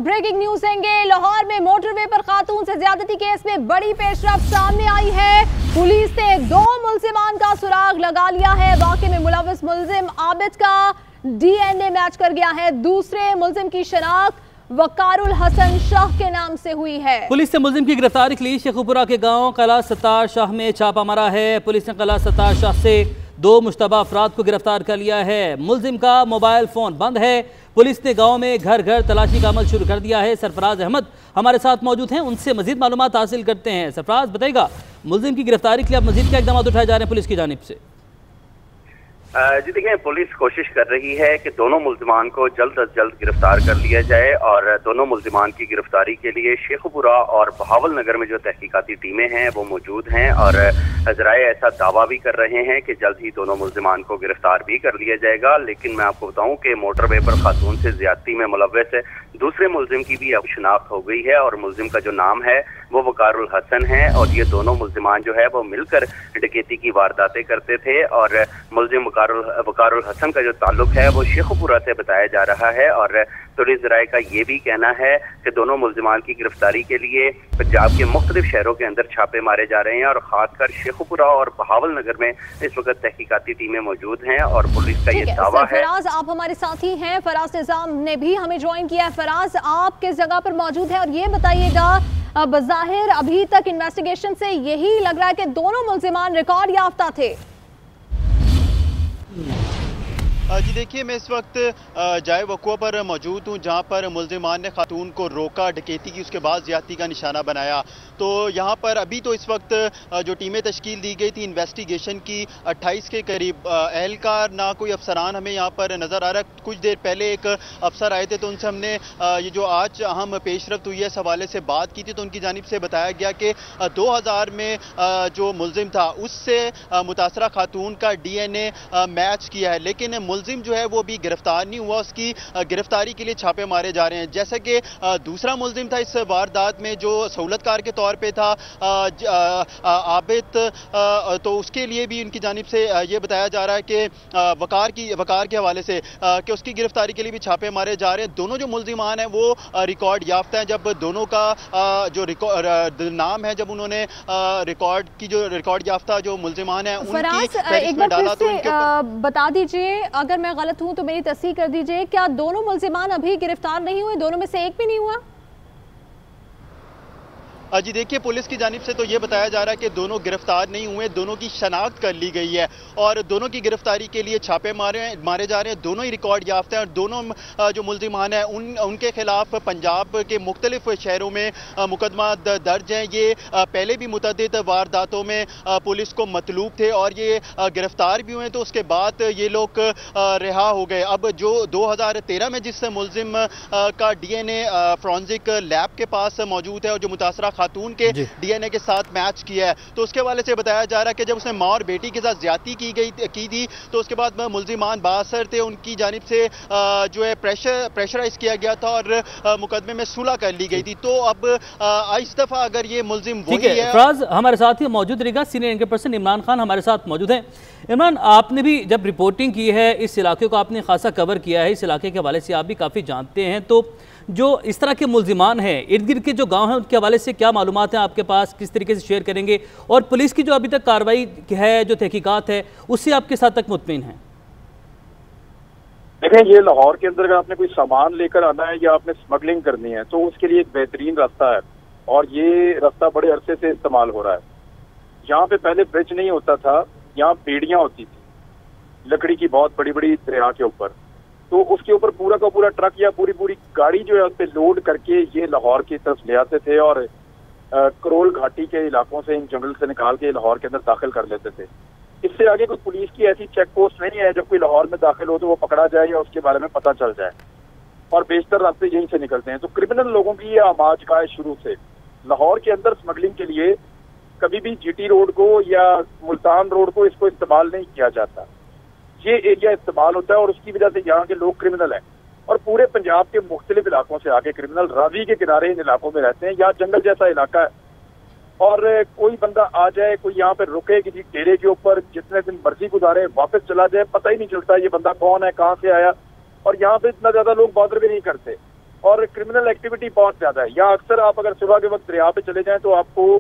Breaking news देंगे। लाहौर में motorway पर खातून से ज्यादती केस में बड़ी पेशरफ्त सामने आई है। पुलिस ने 2 मुल्जिमान का सुराग लगा लिया है। वाकये में मुलविस मुल्जिम आबिद का DNA मैच कर गया है। दूसरे मुल्जिम की शनाख्त वकारुल हसन शाह के नाम से हुई है। पुलिस ने मुल्जिम की गिरफ्तारी के लिए शेखुपुरा के गांव कला सत्तार शाह में छापा मारा है। पुलिस ने कला सत्तार शाह से 2 मुश्तबा अफराद को गिरफ्तार कर लिया है। मुल्जिम का मोबाइल फोन बंद है। पुलिस ने गांव में घर घर तलाशी का अमल शुरू कर दिया है। सरफराज अहमद हमारे साथ मौजूद हैं, उनसे मजीद मालूमात हासिल करते हैं। सरफराज, बताइएगा मुल्जिम की गिरफ्तारी के लिए अब मजीद क्या इकदाम उठाए जा रहे हैं पुलिस की जानिब से? जी देखिए, पुलिस कोशिश कर रही है कि दोनों मुल्जिमान को जल्द अज जल्द गिरफ्तार कर लिया जाए और दोनों मुल्जिमान की गिरफ्तारी के लिए शेखुपुरा और बहावल नगर में जो तहकीकाती टीमें हैं वो मौजूद हैं और ज़राए ऐसा दावा भी कर रहे हैं कि जल्द ही दोनों मुल्जिमान को गिरफ्तार भी कर लिया जाएगा। लेकिन मैं आपको बताऊं कि मोटरवे पर खातून से ज्यादती में मुलव्वस दूसरे मुल्जिम की भी अब शनाख्त हो गई है और मुल्जिम का जो नाम है वो वकारुल हसन है और ये दोनों मुल्जिमान जो है वो मिलकर डकैती की वारदातें करते थे और मुल्जिम वकारुल हसन का जो ताल्लुक है वो शेखुपुरा से बताया जा रहा है और पुलिस ज़राए का ये भी कहना है कि दोनों मुल्जिमान की गिरफ्तारी के लिए पंजाब के मुख्तलिफ शहरों के अंदर छापे मारे जा रहे हैं और खासकर शेखुपुरा और बहावल नगर में इस वक्त तहकीकाती टीमें मौजूद हैं और पुलिस का ये दावा है। फराज, आप हमारे साथी हैं, फराज निजाम ने भी हमें ज्वाइन किया है। फराज, आप किस जगह पर मौजूद हैं और ये बताइएगा, बज़ाहिर अभी तक इन्वेस्टिगेशन से यही लग रहा है कि दोनों मुल्जिमान रिकॉर्ड याफ्ता थे। जी देखिए, मैं इस वक्त जाए वक़ुआ पर मौजूद हूँ जहाँ पर मुल्जिमान ने खातून को रोका, डकैती की, उसके बाद ज़्यादती का निशाना बनाया। तो यहाँ पर अभी तो इस वक्त जो टीमें तश्कील दी गई थी इन्वेस्टिगेशन की 28 के करीब एहलकार ना कोई अफसरान हमें यहाँ पर नज़र आ रहा है। कुछ देर पहले एक अफसर आए थे तो उनसे हमने ये जो आज अहम पेशरफ्त हुई है इस हवाले से बात की थी तो उनकी जानिब से बताया गया कि 2000 में जो मुल्जिम था उससे मुतासरा खातून का DNA मैच किया है, लेकिन मुल्जिम जो है वो भी गिरफ्तार नहीं हुआ। उसकी गिरफ्तारी के लिए छापे मारे जा रहे हैं। जैसे कि दूसरा मुल्जिम था इस वारदात में जो सहूलतकार के तौर पे था आबिद, तो उसके लिए भी उनकी जानिब से ये बताया जा रहा है कि वकार के हवाले से कि उसकी गिरफ्तारी के लिए भी छापे मारे जा रहे हैं। दोनों जो मुल्जिमान हैं वो रिकॉर्ड याफ्ता हैं। जब दोनों का जो नाम है, जब उन्होंने रिकॉर्ड याफ्ता जो मुल्जिमान हैं उनकी फहरिस्त में डाला तो उनके बता दीजिए, अगर मैं गलत हूं तो मेरी तस्दीक कर दीजिए, क्या दोनों मुल्जिमान अभी गिरफ्तार नहीं हुए? दोनों में से एक भी नहीं हुआ? जी देखिए, पुलिस की जानिब से तो ये बताया जा रहा है कि दोनों गिरफ्तार नहीं हुए, दोनों की शनाख्त कर ली गई है और दोनों की गिरफ्तारी के लिए छापे मारे जा रहे हैं। दोनों ही रिकॉर्ड याफ्ता हैं और दोनों जो मुल्जिमान हैं उनके खिलाफ पंजाब के मुख्तलिफ शहरों में मुकदमा दर्ज हैं। ये पहले भी मुतअद्दिद वारदातों में पुलिस को मतलूब थे और ये गिरफ्तार भी हुए तो उसके बाद ये लोग रिहा हो गए। अब जो 2013 में जिस मुल्जिम का DNA फॉरेंसिक लैब के पास मौजूद है और जो मुतासरा खातून के DNA के साथ मैच किया है, तो उसके हवाले से बताया जा रहा है कि जब उसने माँ और बेटी के साथ ज्यादती की थी तो उसके बाद मुल्जिमान बासर थे, उनकी जानिब से जो है प्रेशराइज किया गया था और मुकदमे में सुलह कर ली गई थी। तो अब इस दफा अगर ये मुल्जिम वही है। फराज हमारे साथ ही मौजूद रहेगा, senior anchor person Imran Khan हमारे साथ मौजूद हैं। इमरान, आपने भी जब रिपोर्टिंग की है, इस इलाके को आपने खासा कवर किया है, इस इलाके के हवाले से आप भी काफ़ी जानते हैं, तो जो इस तरह के मुल्जिमान हैं, इर्द गिर्द के जो गांव हैं उनके हवाले से क्या मालूमात हैं आपके पास, किस तरीके से शेयर करेंगे? और पुलिस की जो अभी तक कार्रवाई है, जो तहकीकात है, उससे आप किस हद तक मुतमिन हैं? देखें, ये लाहौर के अंदर अगर आपने कोई सामान लेकर आना है या आपने स्मगलिंग करनी है तो उसके लिए एक बेहतरीन रास्ता है और ये रास्ता बड़े अरसे से इस्तेमाल हो रहा है। यहाँ पे पहले ब्रिज नहीं होता था, यहाँ बेड़ियाँ होती थी लकड़ी की, बहुत बड़ी बड़ी दरिया के ऊपर, तो उसके ऊपर पूरा का पूरा ट्रक या पूरी गाड़ी जो है उस पर लोड करके ये लाहौर की तरफ ले आते थे और करोल घाटी के इलाकों से, इन जंगल से निकाल के लाहौर के अंदर दाखिल कर लेते थे। इससे आगे कोई पुलिस की ऐसी चेक पोस्ट नहीं है जब कोई लाहौर में दाखिल हो तो वो पकड़ा जाए या उसके बारे में पता चल जाए, और बेशतर रास्ते यहीं से निकलते हैं। तो क्रिमिनल लोगों की ये आमाज का है शुरू से। लाहौर के अंदर स्मगलिंग के लिए कभी भी GT रोड को या मुल्तान रोड को इसको इस्तेमाल नहीं किया जाता, ये एरिया इस्तेमाल होता है और उसकी वजह से यहाँ के लोग क्रिमिनल हैं और पूरे पंजाब के मुख्तलिफ इलाकों से आके क्रिमिनल रावी के किनारे इन इलाकों में रहते हैं। यहाँ जंगल जैसा इलाका है और कोई बंदा आ जाए, कोई यहाँ पे रुके किसी डेरे के ऊपर, जितने दिन मर्जी गुजारे, वापस चला जाए, पता ही नहीं चलता ये बंदा कौन है, कहाँ से आया, और यहाँ पे इतना ज्यादा लोग बॉदर भी नहीं करते। और क्रिमिनल एक्टिविटी बहुत ज्यादा है। यहाँ अक्सर आप अगर सुबह के वक्त दरिया पे चले जाएं तो आपको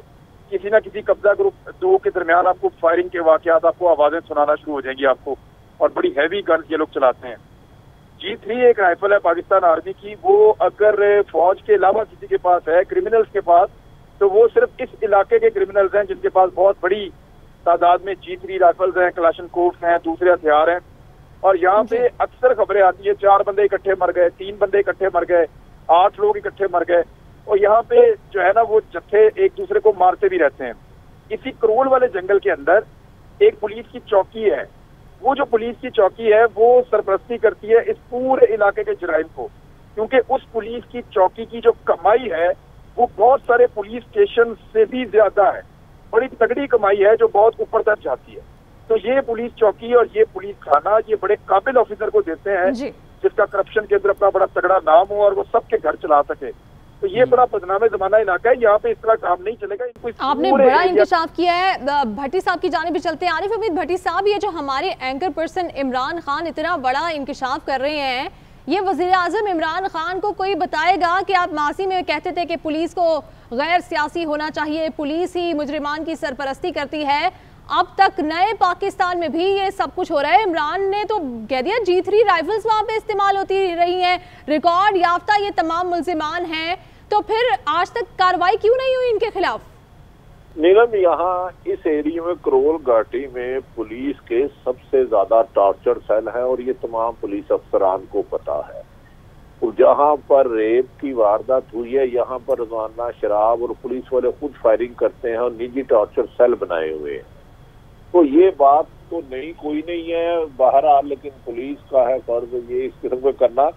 किसी ना किसी कब्जा ग्रुप दो के दरमियान आपको फायरिंग के वाकयात, आपको आवाजें सुनाना शुरू हो जाएंगी आपको, और बड़ी हैवी गन्स ये लोग चलाते हैं। G3 एक राइफल है पाकिस्तान आर्मी की, वो अगर फौज के अलावा किसी के पास है, क्रिमिनल्स के पास, तो वो सिर्फ इस इलाके के क्रिमिनल्स हैं जिनके पास बहुत बड़ी तादाद में G3 राइफल्स हैं, क्लाशनकोव्स हैं, दूसरे हथियार हैं। और यहाँ पे अक्सर खबरें आती है 4 बंदे इकट्ठे मर गए, 3 बंदे इकट्ठे मर गए, 8 लोग इकट्ठे मर गए, और यहाँ पे जो है ना वो जत्थे एक दूसरे को मारते भी रहते हैं। इसी करोल वाले जंगल के अंदर एक पुलिस की चौकी है। वो जो पुलिस की चौकी है वो सरपरस्ती करती है इस पूरे इलाके के जराइम को, क्योंकि उस पुलिस की चौकी की जो कमाई है वो बहुत सारे पुलिस स्टेशन से भी ज्यादा है। बड़ी तगड़ी कमाई है जो बहुत ऊपर तक जाती है। तो ये पुलिस चौकी और ये पुलिस थाना ये बड़े काबिल ऑफिसर को देते हैं जिसका करप्शन के अंदर अपना बड़ा तगड़ा नाम हो और वो सबके घर चला सके। तो ये बड़ा बदनामे जमाना इलाका है, यहाँ पे इस तरह काम नहीं चलेगा। आपने बड़ा इंकशाफ किया है। भट्टी साहब की जानिब भी चलते हैं। आरिफ हमीद भट्टी साहब, ये जो हमारे एंकर पर्सन इमरान खान इतना बड़ा इंकशाफ कर रहे हैं, ये वजीर आजम इमरान खान को कोई बताएगा कि आप मासी में कहते थे कि पुलिस को गैर सियासी होना चाहिए, पुलिस ही मुजरिमान की सरपरस्ती करती है, अब तक नए पाकिस्तान में भी ये सब कुछ हो रहा है। इमरान ने तो कह दिया G3 राइफल्स वहां पे इस्तेमाल होती रही हैं, रिकॉर्ड याफ्ता ये तमाम मुल्जिमान हैं, तो फिर आज तक कार्रवाई क्यों नहीं हुई इनके खिलाफ? नीलम, यहाँ इस एरिया में करोल घाटी में पुलिस के सबसे ज्यादा टॉर्चर सेल है और ये तमाम पुलिस अफसरान को पता है। जहाँ पर रेप की वारदात हुई है यहाँ पर रोजाना शराब और पुलिस वाले खुद फायरिंग करते हैं और निजी टॉर्चर सेल बनाए हुए हैं। तो ये बात तो नहीं, कोई नहीं है बहरहाल, लेकिन पुलिस का है फर्ज ये इस किस्म को करना।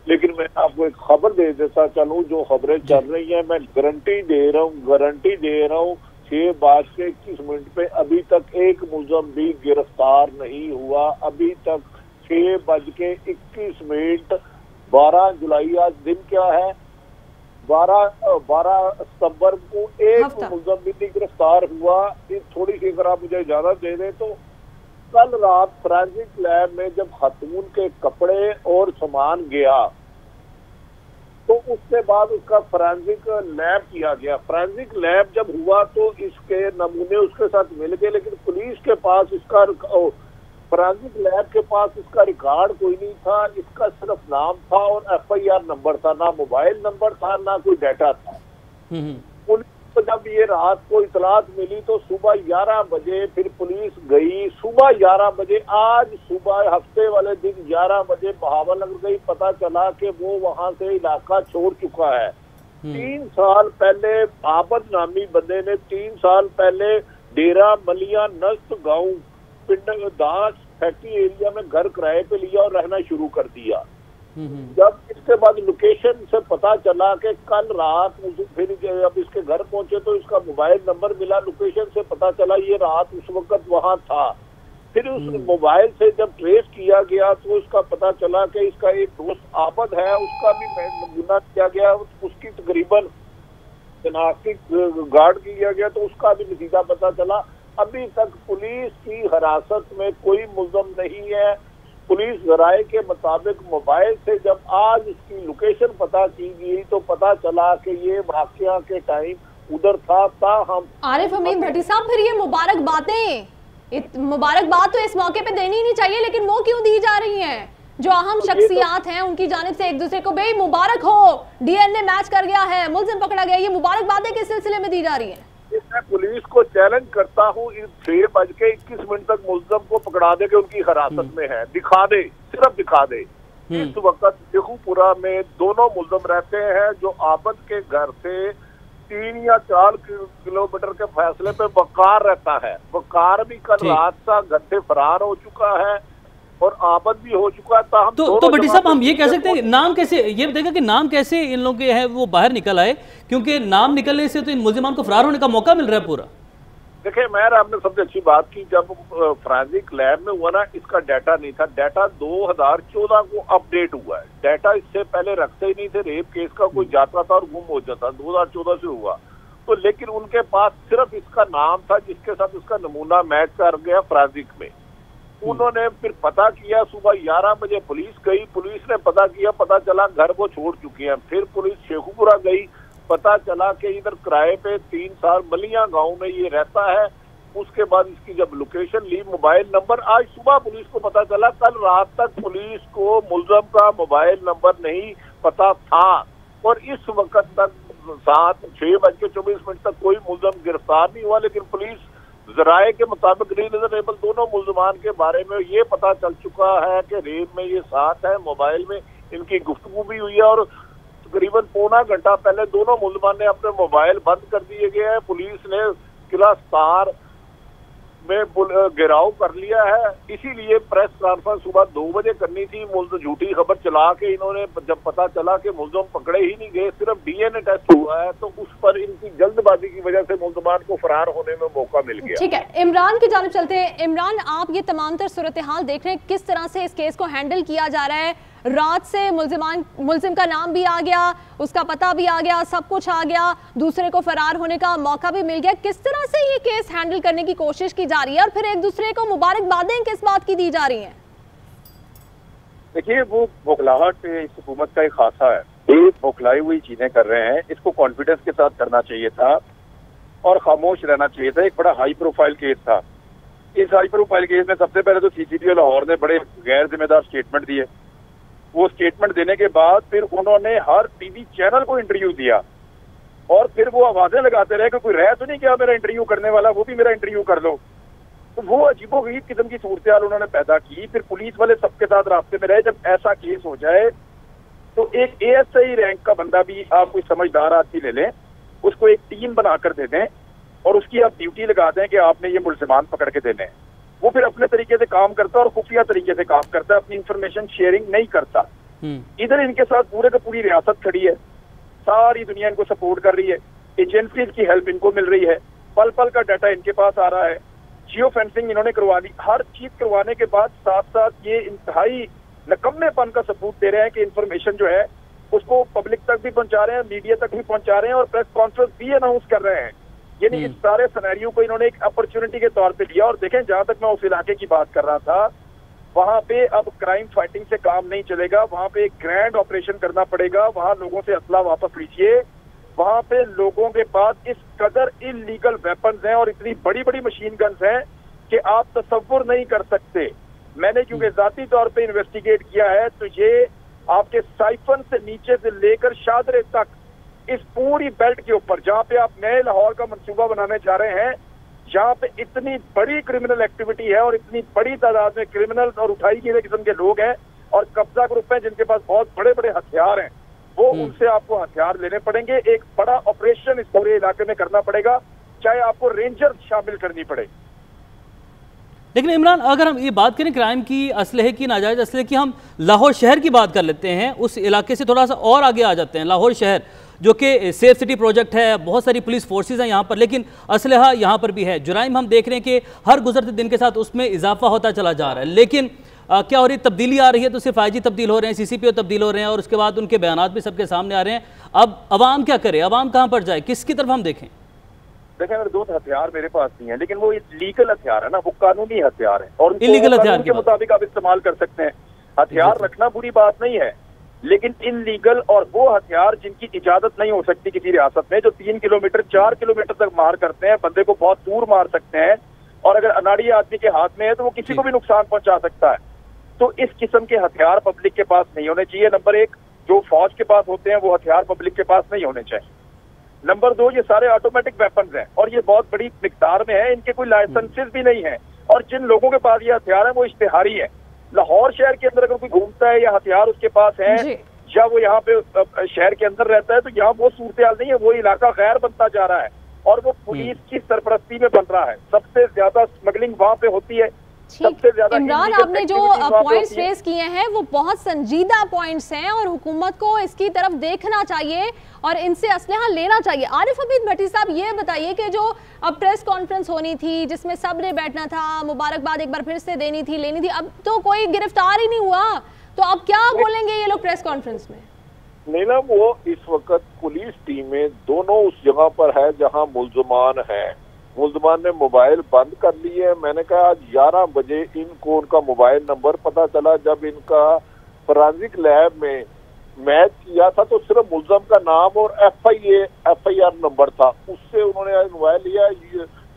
लेकिन मैं आपको एक खबर दे देता चलूं, जो खबरें चल रही हैं मैं गारंटी दे रहा हूँ 6:21 पे अभी तक एक मुलजम भी गिरफ्तार नहीं हुआ। अभी तक 6:21, 12 जुलाई आज दिन क्या है, 12 सितंबर को एक मुलजम भी नहीं गिरफ्तार हुआ। थोड़ी सी अगर आप मुझे इजाजत दे दें तो कल रात फोरेंसिक लैब में जब खातून के कपड़े और सामान गया तो उसके बाद उसका फोरेंसिक लैब किया गया। फोरेंसिक लैब जब हुआ तो इसके नमूने उसके साथ मिल गए, लेकिन पुलिस के पास इसका फोरेंसिक लैब के पास इसका रिकॉर्ड कोई नहीं था। इसका सिर्फ नाम था और FIR नंबर था, ना मोबाइल नंबर था ना कोई डाटा था। पुलिस को जब ये रात को इतलात मिली तो सुबह 11 बजे फिर पुलिस गई। सुबह 11 बजे, आज सुबह हफ्ते वाले दिन 11 बजे बहावलनगर गई। पता चला कि वो वहां से इलाका छोड़ चुका है। 3 साल पहले आबद नामी बंदे ने 3 साल पहले डेरा मलिया नस्त गांव पिंड दास फैक्ट्री एरिया में घर किराए पे लिया और रहना शुरू कर दिया। जब इसके बाद लोकेशन से पता चला कि कल रात फिर जब इसके घर पहुंचे तो इसका मोबाइल नंबर मिला, लोकेशन से पता चला ये रात उस वक्त वहां था। फिर उस मोबाइल से जब ट्रेस किया गया तो इसका पता चला कि इसका एक दोस्त आबद है, उसका भी नमूना किया गया, उसकी तकरीबन शनाख्ती गार्ड किया गया तो उसका भी नतीजा पता चला। अभी तक पुलिस की हिरासत में कोई मुलजम नहीं है। पुलिस जराये के मुताबिक मोबाइल से जब आज इसकी लोकेशन पता की गई तो पता चला कि ये वाकया के टाइम उधर था। हम आरिफ हमीद भट्टी साहब, फिर ये मुबारकबाद तो इस मौके पे देनी ही नहीं चाहिए, लेकिन वो क्यों दी जा रही हैं? जो अहम शख्सियात हैं उनकी जानिब से एक दूसरे को भाई मुबारक हो, DNA मैच कर गया है, मुलजिम पकड़ा गया, ये मुबारकबादें किस सिलसिले में दी जा रही है? मैं पुलिस को चैलेंज करता हूँ 6:21 तक मुलजम को पकड़ा दे कि उनकी हिरासत में है, दिखा दे, सिर्फ दिखा दे। इस वक्त शेखुपुरा में दोनों मुलजम रहते हैं जो आबद के घर से 3 या 4 किलोमीटर के फासले पे वकार रहता है। वकार भी कल रात का घर से फरार हो चुका है और आबद भी हो चुका है। तो भट्टी साहब, हम ये कह सकते हैं नाम कैसे, ये बताएगा कि नाम कैसे इन लोगों के हैं वो बाहर निकल आए, क्योंकि नाम निकलने से तो इन मुल्जिमान को फरार होने का मौका मिल रहा है पूरा। देखिए मैर, आपने सबसे अच्छी बात की, जब फोरेंसिक लैब में हुआ ना इसका डाटा नहीं था। डाटा 2014 को अपडेट हुआ है। डाटा इससे पहले रखते ही नहीं थे। रेप केस का कोई जाता था और गुम हो जाता, 2014 से हुआ तो। लेकिन उनके पास सिर्फ इसका नाम था जिसके साथ इसका नमूना मैच कर गया फोरेंसिक में। उन्होंने फिर पता किया, सुबह 11 बजे पुलिस गई, पुलिस ने पता किया, पता चला घर वो छोड़ चुकी हैं। फिर पुलिस शेखुपुरा गई, पता चला कि इधर किराए पे 3 साल बलिया गांव में ये रहता है। उसके बाद इसकी जब लोकेशन ली, मोबाइल नंबर, आज सुबह पुलिस को पता चला, कल रात तक पुलिस को मुलजम का मोबाइल नंबर नहीं पता था और इस वक्त तक 6:24 तक कोई मुलजम गिरफ्तार नहीं हुआ। लेकिन पुलिस जराए के मुताबिक रीजनेबल दोनों मुलजमान के बारे में ये पता चल चुका है कि रेप में ये साथ है, मोबाइल में इनकी गुफ्तगू भी हुई है और तकरीबन पौना घंटा पहले दोनों मुलजमान ने अपने मोबाइल बंद कर दिए गए हैं। पुलिस ने किला स्टार में घेराव कर लिया है, इसीलिए प्रेस कॉन्फ्रेंस सुबह 2 बजे करनी थी। झूठी खबर चला के इन्होंने, जब पता चला कि मुलजम पकड़े ही नहीं गए, सिर्फ डीएनए टेस्ट हुआ है, तो उस पर इनकी जल्दबाजी की वजह से मुलजमान को फरार होने में मौका मिल गया। ठीक है, इमरान की जानिब चलते हैं। इमरान, आप ये तमाम तर सूरत हाल देख रहे हैं, किस तरह से इस केस को हैंडल किया जा रहा है? रात से मुलजिम का नाम भी आ गया, उसका पता भी आ गया, सब कुछ आ गया, दूसरे को फरार होने का मौका भी मिल गया। किस तरह से ये केस हैंडल करने की कोशिश की जा रही है और फिर एक दूसरे को मुबारकबादें किस बात की दी जा रही हैं? देखिए, वो बौखलाहट इस हुकूमत का एक खासा है, ये बौखलाई हुई चीजें कर रहे हैं। इसको कॉन्फिडेंस के साथ करना चाहिए था और खामोश रहना चाहिए था। एक बड़ा हाई प्रोफाइल केस था। इस हाई प्रोफाइल केस में सबसे पहले तो सीसीटीवी लाहौर ने बड़े गैर जिम्मेदार स्टेटमेंट दिए। वो स्टेटमेंट देने के बाद फिर उन्होंने हर टीवी चैनल को इंटरव्यू दिया और फिर वो आवाजें लगाते रहे कि कोई रह तो नहीं क्या मेरा इंटरव्यू करने वाला, वो भी मेरा इंटरव्यू कर लो। तो वो अजीबोगरीब किस्म की सूरत उन्होंने पैदा की। फिर पुलिस वाले सबके साथ रास्ते में रहे। जब ऐसा केस हो जाए तो एक ASI रैंक का बंदा भी, आप कोई समझदार आदमी ले लें, उसको एक टीम बनाकर दे दें और उसकी आप ड्यूटी लगा दें कि आपने ये मुलजिमान पकड़ के देने हैं। वो फिर अपने तरीके से काम करता है और खुफिया तरीके से काम करता है, अपनी इंफॉर्मेशन शेयरिंग नहीं करता। इधर इनके साथ पूरे का पूरी रियासत खड़ी है, सारी दुनिया इनको सपोर्ट कर रही है, एजेंसीज की हेल्प इनको मिल रही है, पल पल का डाटा इनके पास आ रहा है, जियो फेंसिंग इन्होंने करवा दी। हर चीज करवाने के बाद साथ साथ ये इंतहाई नकम्मेपन का सबूत दे रहे हैं कि इंफॉर्मेशन जो है उसको पब्लिक तक भी पहुंचा रहे हैं, मीडिया तक भी पहुंचा रहे हैं और प्रेस कॉन्फ्रेंस भी अनाउंस कर रहे हैं। यानी इस सारे सिनेरियो को इन्होंने एक अपॉर्चुनिटी के तौर पे लिया। और देखें, जहां तक मैं उस इलाके की बात कर रहा था, वहां पे अब क्राइम फाइटिंग से काम नहीं चलेगा, वहां पे एक ग्रैंड ऑपरेशन करना पड़ेगा। वहां लोगों से असला वापस लीजिए। वहां पे लोगों के पास इस कदर इलीगल वेपन्स हैं और इतनी बड़ी बड़ी मशीन गन्स हैं कि आप तसव्वुर नहीं कर सकते। मैंने क्योंकि जाती तौर पे इन्वेस्टिगेट किया है, तो ये आपके साइफन से नीचे से लेकर शादरे तक इस पूरी बेल्ट के ऊपर, जहां पे आप नए लाहौर का मंसूबा बनाने जा रहे हैं, जहां पे इतनी बड़ी क्रिमिनल एक्टिविटी है और इतनी बड़ी तादाद में क्रिमिनल और उठाई गई किस्म के लोग हैं और कब्जा ग्रुप हैं जिनके पास बहुत बड़े बड़े हथियार हैं, वो उनसे आपको हथियार लेने पड़ेंगे। एक बड़ा ऑपरेशन इस पूरे इलाके में करना पड़ेगा, चाहे आपको रेंजर शामिल करनी पड़े। लेकिन इमरान, अगर हम ये बात करें क्राइम की, असलहे की, नाजायज असलहे की, हम लाहौर शहर की बात कर लेते हैं। उस इलाके से थोड़ा सा और आगे आ जाते हैं। लाहौर शहर जो कि सेफ सिटी प्रोजेक्ट है, बहुत सारी पुलिस फोर्सेज हैं यहाँ पर, लेकिन असलहा यहाँ पर भी है। जुराइम हम देख रहे हैं कि हर गुजरते दिन के साथ उसमें इजाफा होता चला जा रहा है। लेकिन क्या हो रही तब्दीली आ रही है, तो सिर्फ IG तब्दील हो रहे हैं, CCPO तब्दील हो रहे हैं और उसके बाद उनके बयानात भी सबके सामने आ रहे हैं। अब अवाम क्या करे, अवाम कहाँ पर जाए, किसकी तरफ हम देखें? देखें, अगर 2 हथियार मेरे पास नहीं है, लेकिन वो लीगल हथियार है ना, वो कानूनी हथियार है और इलीगल हथियार के मुताबिक आप इस्तेमाल कर सकते हैं। हथियार रखना बुरी बात नहीं है, लेकिन इनलीगल और वो हथियार जिनकी इजाजत नहीं हो सकती किसी रियासत में, जो 3 किलोमीटर 4 किलोमीटर तक मार करते हैं, बंदे को बहुत दूर मार सकते हैं और अगर अनाड़ी आदमी के हाथ में है तो वो किसी को भी नुकसान पहुंचा सकता है। तो इस किस्म के हथियार पब्लिक के पास नहीं होने चाहिए। नंबर 1, जो फौज के पास होते हैं वो हथियार पब्लिक के पास नहीं होने चाहिए। नंबर 2, ये सारे ऑटोमेटिक वेपन्स हैं और ये बहुत बड़ी मिकदार में है, इनके कोई लाइसेंसेस भी नहीं है और जिन लोगों के पास ये हथियार है वो इश्तिहारी है। लाहौर शहर के अंदर अगर कोई घूमता है या हथियार उसके पास है या वो यहाँ पे शहर के अंदर रहता है, तो यहाँ वो सूरत नहीं है, वो इलाका गैर बनता जा रहा है और वो पुलिस की सरपरस्ती में बन रहा है। सबसे ज्यादा स्मगलिंग वहाँ पे होती है। इमरान, आपने जो पॉइंट्स रेज किए हैं वो बहुत संजीदा पॉइंट्स हैं और हुकूमत को इसकी तरफ देखना चाहिए और इनसे असलहा लेना चाहिए। आरिफ हमीद भट्टी साहब, ये बताइए कि जो अब प्रेस कॉन्फ्रेंस होनी थी जिसमें सब ने बैठना था, मुबारकबाद एक बार फिर से लेनी थी, अब तो कोई गिरफ्तार ही नहीं हुआ, तो अब क्या बोलेंगे ये लोग प्रेस कॉन्फ्रेंस में? नीलम, वो इस वक्त पुलिस टीमें दोनों उस जगह पर है जहां मुलजमान हैं मुल्ज़मान ने मोबाइल बंद कर लिए है। मैंने कहा आज 11 बजे इनको उनका मोबाइल नंबर पता चला। जब इनका फोरेंसिक लैब में मैच किया था तो सिर्फ मुल्ज़म का नाम और FIR नंबर था, उससे उन्होंने मोबाइल लिया।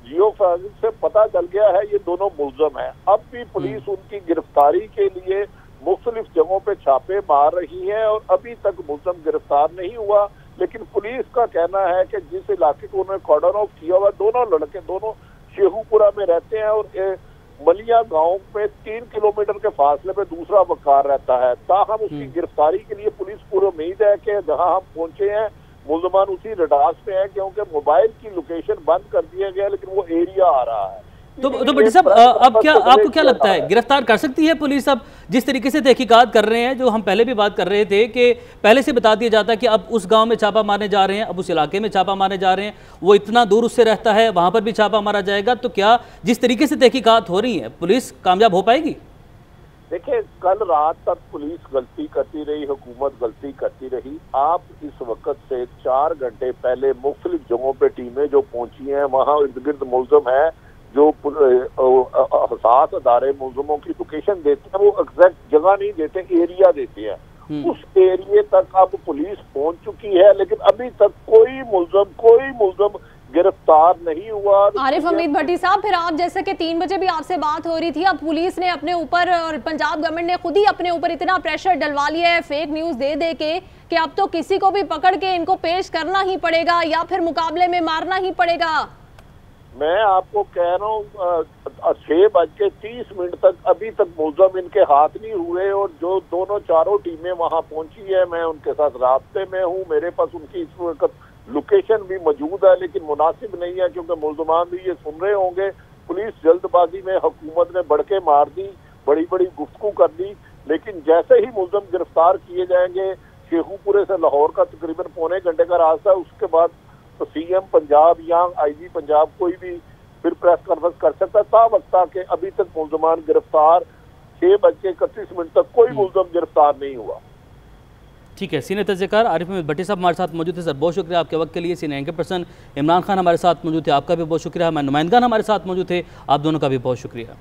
जियो फोरेंसिक से पता चल गया है ये दोनों मुल्ज़म हैं। अब भी पुलिस उनकी गिरफ्तारी के लिए मुख्तलिफ जगहों पे छापे मार रही है और अभी तक मुल्ज़म गिरफ्तार नहीं हुआ। लेकिन पुलिस का कहना है कि जिस इलाके को उन्होंने कॉर्डन ऑफ किया हुआ, दोनों लड़के दोनों शेखुपुरा में रहते हैं और मलिया गांव में 3 किलोमीटर के फासले पे दूसरा वकार रहता है। ताहम उसकी गिरफ्तारी के लिए पुलिस पूरी उम्मीद है कि जहां हम पहुंचे हैं मुल्ज़मान उसी रडास पे है, क्योंकि मोबाइल की लोकेशन बंद कर दिया गया लेकिन वो एरिया आ रहा है। तो भट्टी साहब, अब क्या आपको क्या लगता है, गिरफ्तार कर सकती है पुलिस? अब जिस तरीके से तहकीकात कर रहे हैं, जो हम पहले भी बात कर रहे थे कि पहले से बता दिया जाता है कि अब उस गांव में छापा मारने जा रहे हैं, अब उस इलाके में छापा मारने जा रहे हैं, वो इतना दूर उससे रहता है, वहां पर भी छापा मारा जाएगा, तो क्या जिस तरीके से तहकीकात हो रही है पुलिस कामयाब हो पाएगी? देखिए, कल रात तक पुलिस गलती करती रही, हुकूमत गलती करती रही। आप इस वक्त से 4 घंटे पहले मुख्तलिफ जगहों पे टीमें जो पहुंची हैं, वहां इर्द गिर्द मुल्ज़म है जो हसास अदारे मुल्ज़मों की लोकेशन देते हैं, वो एग्जैक्ट जगह नहीं देते, एरिया देते हैं। उस एरिया तक अब पुलिस पहुंच चुकी है, लेकिन अभी तक कोई मुल्ज़म गिरफ्तार नहीं हुआ। आरिफ हमीद भट्टी साहब, फिर आप जैसे कि 3 बजे भी आपसे बात हो रही थी, अब पुलिस ने अपने ऊपर और पंजाब गवर्नमेंट ने खुद ही अपने ऊपर इतना प्रेशर डलवा लिया है फेक न्यूज दे दे के कि अब तो किसी को भी पकड़ के इनको पेश करना ही पड़ेगा या फिर मुकाबले में मारना ही पड़ेगा। मैं आपको कह रहा हूँ 6:30 तक अभी तक मुल्ज़म इनके हाथ नहीं हुए और जो दोनों चारों टीमें वहां पहुंची है, मैं उनके साथ राब्ते में हूँ। मेरे पास उनकी इस वक्त लोकेशन भी मौजूद है, लेकिन मुनासिब नहीं है क्योंकि मुल्ज़मान भी ये सुन रहे होंगे। पुलिस जल्दबाजी में हुकूमत ने बढ़के मार दी, बड़ी बड़ी गुफ्तगू कर दी, लेकिन जैसे ही मुल्ज़म गिरफ्तार किए जाएंगे, शेखुपुरे से लाहौर का तकरीबन पौने घंटे का रास्ता है, उसके बाद तो CM पंजाब या IG पंजाब कोई भी फिर प्रेस कॉन्फ्रेंस कर सकता है। ता वक्त के अभी तक मुल्ज़मान गिरफ्तार 6:31 तक कोई मुल्ज़म गिरफ्तार नहीं हुआ। ठीक है, सीनियर तज़्ज़िकार आरिफ हमीद भट्टी साहब हमारे साथ मौजूद थे। सर, बहुत शुक्रिया आपके वक्त के लिए। Senior anchor person Imran Khan हमारे साथ मौजूद थे, आपका भी बहुत शुक्रिया। हमारे नुमाइंदगान हमारे साथ मौजूद थे, आप दोनों का भी बहुत शुक्रिया।